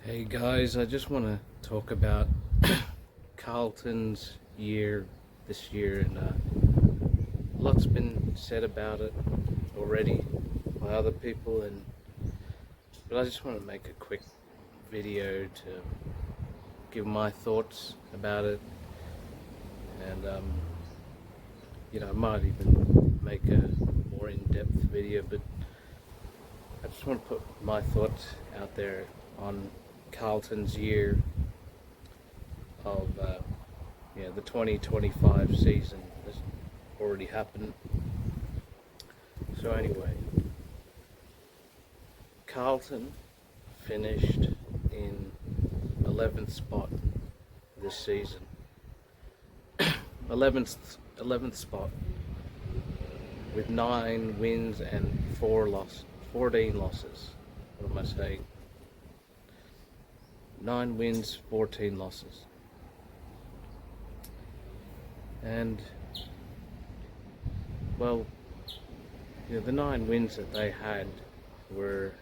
Hey guys, I just want to talk about Carlton's year this year, and a lot's been said about it already by other people, but I just want to make a quick video to give my thoughts about it, and I might even make a more in-depth video, but I just want to put my thoughts out there on Carlton's year of the 2025 season that's already happened. So anyway, Carlton finished in 11th spot this season. 11th spot with 9 wins and 14 losses. What am I saying? 9 wins, 14 losses. And, well, the 9 wins that they had were,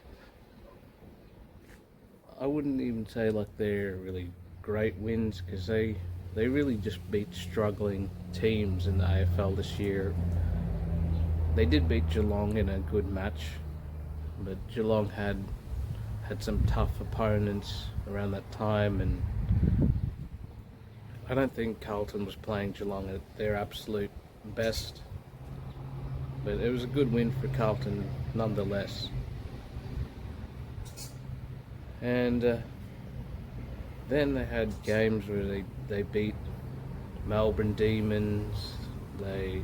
I wouldn't even say like they're really great wins, because they really just beat struggling teams in the AFL this year. They did beat Geelong in a good match, but Geelong had some tough opponents around that time, and I don't think Carlton was playing Geelong at their absolute best, but it was a good win for Carlton nonetheless. And then they had games where they beat Melbourne Demons, they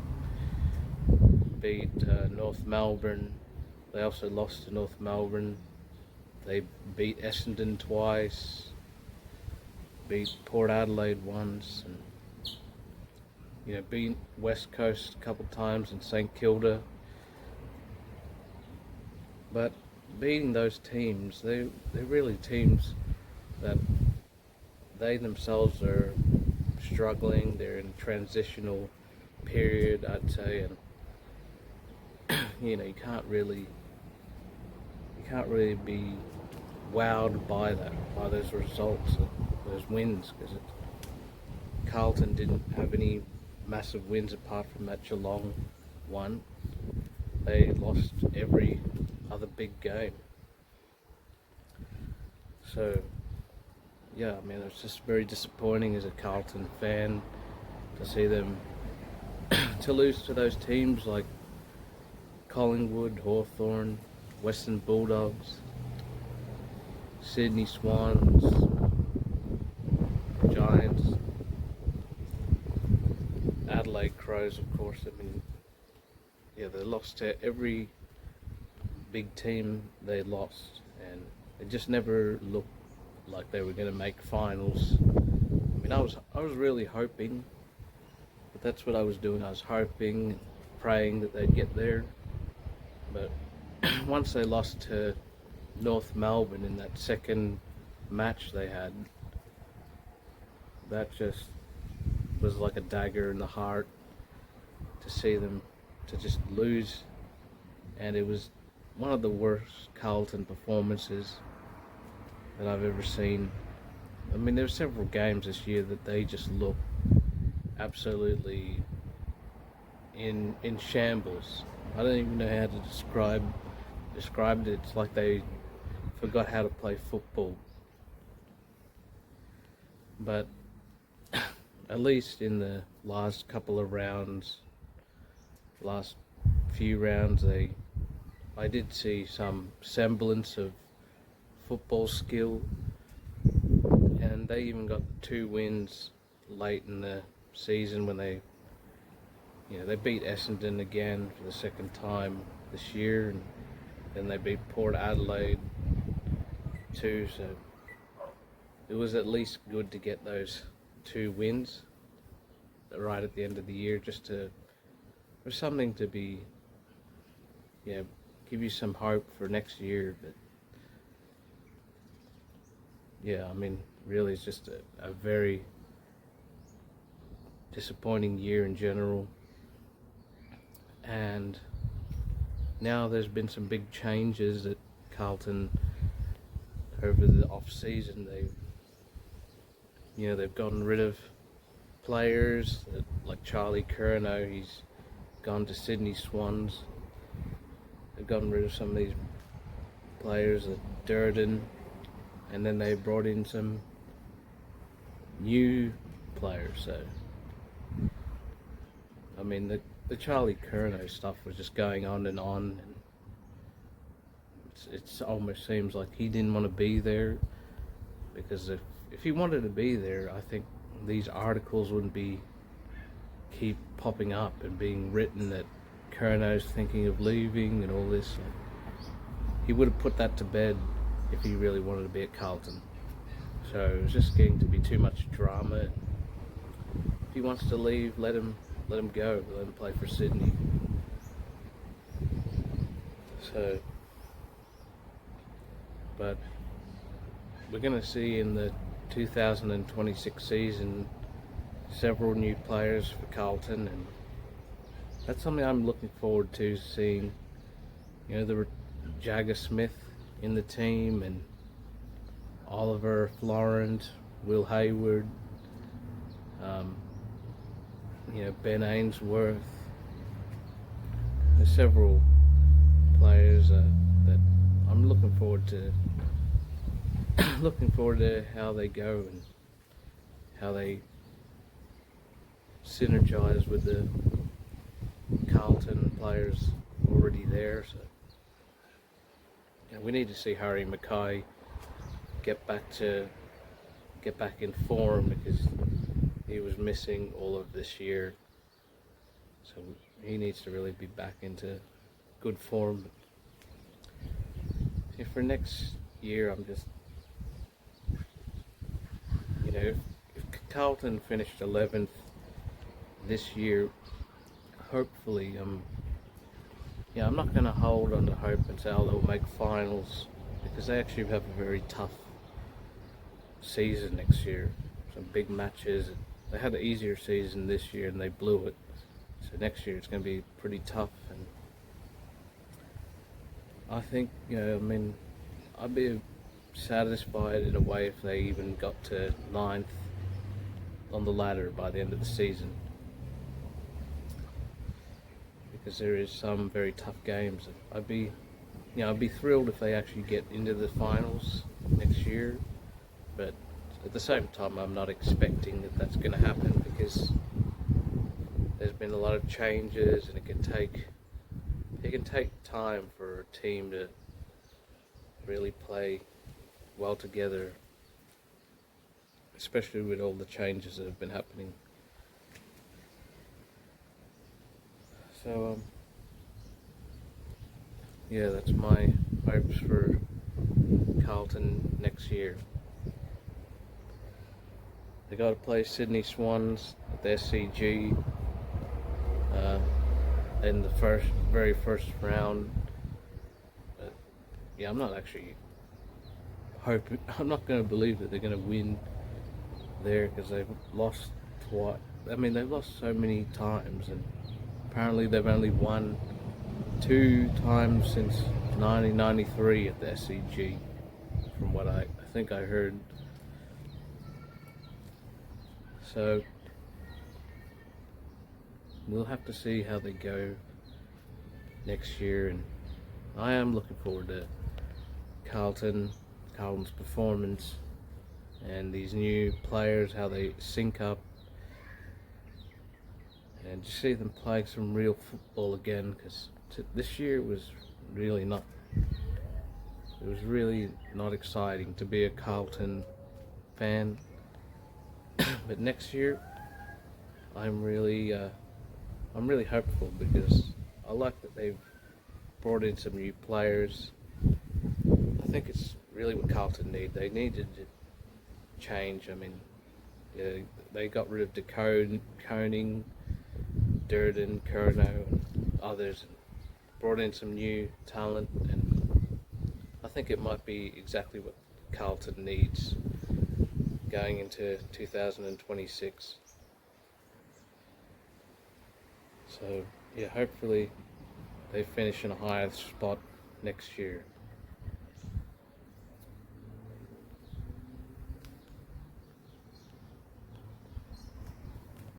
beat North Melbourne, they also lost to North Melbourne. They beat Essendon twice, beat Port Adelaide once, and beat West Coast a couple times and St Kilda. But beating those teams, they're really teams that they themselves are struggling. They're in a transitional period, I'd say, and you can't really be wowed by those results, those wins, because Carlton didn't have any massive wins apart from that Geelong one. They lost every other big game. So yeah, I mean, it's just very disappointing as a Carlton fan to see them to lose to those teams like Collingwood, Hawthorn, Western Bulldogs, Sydney Swans, Giants, Adelaide Crows, of course. I mean, they lost to every big team they lost, and it just never looked like they were going to make finals. I mean, I was really hoping, but that's what I was doing. I was hoping, praying that they'd get there, but once they lost to North Melbourne in that second match they had, that just was like a dagger in the heart to see them to just lose. And it was one of the worst Carlton performances that I've ever seen. I mean, there were several games this year that they just looked absolutely in shambles. I don't even know how to describe it. It's like they forgot how to play football. But at least in the last couple of rounds, last few rounds, I did see some semblance of football skill, and they even got 2 wins late in the season when they beat Essendon again for the second time this year, and then they beat Port Adelaide too. So it was at least good to get those 2 wins right at the end of the year, just for something to be, give you some hope for next year. But I mean, really, it's just a very disappointing year in general. And now there's been some big changes at Carlton over the off season. They've gotten rid of players like Charlie Curnow. He's gone to Sydney Swans. They've gotten rid of some of these players at Durden, and then they brought in some new players. So I mean, the Charlie Curnow stuff was just going on, and it almost seems like he didn't want to be there, because if he wanted to be there, I think these articles wouldn't keep popping up and being written that Curnow's thinking of leaving and all this. He would have put that to bed if he really wanted to be at Carlton. So it was just getting to be too much drama. If he wants to leave, let him go. Let him play for Sydney. So, but we're going to see in the 2026 season several new players for Carlton, and that's something I'm looking forward to seeing. The Jagger Smith in the team, and Oliver Florent, Will Hayward, Ben Ainsworth. There's several players that I'm looking forward to how they go and how they synergize with the Carlton players already there. So we need to see Harry Mackay get back in form, because he was missing all of this year. So he needs to really be back into good form. For next year, I'm just, if Carlton finished 11th this year, hopefully, I'm not going to hold on to hope and say, they'll make finals, because they actually have a very tough season next year. Some big matches. They had an easier season this year and they blew it. So next year it's going to be pretty tough, and I think, I'd be satisfied in a way if they even got to 9th on the ladder by the end of the season, because there is some very tough games. I'd be thrilled if they actually get into the finals next year, but at the same time, I'm not expecting that that's going to happen, because there's been a lot of changes, and it can take time for a team to really play well together, especially with all the changes that have been happening. So that's my hopes for Carlton next year. They got to play Sydney Swans at the SCG in the very first round. But I'm not actually hoping. I'm not going to believe that they're going to win there, because they've lost twice. They've lost so many times, and apparently they've only won 2 times since 1993 at the SCG, from what I think I heard. So we'll have to see how they go next year, and I am looking forward to Carlton's performance and these new players, how they sync up, and just see them playing some real football again, because this year was really not exciting to be a Carlton fan. But next year, I'm really hopeful, because I like that they've brought in some new players. I think it's really what Carlton need. They needed to change. They got rid of Koning, Durden, Curnow, and others, and brought in some new talent, and I think it might be exactly what Carlton needs going into 2026. So hopefully they finish in a higher spot next year.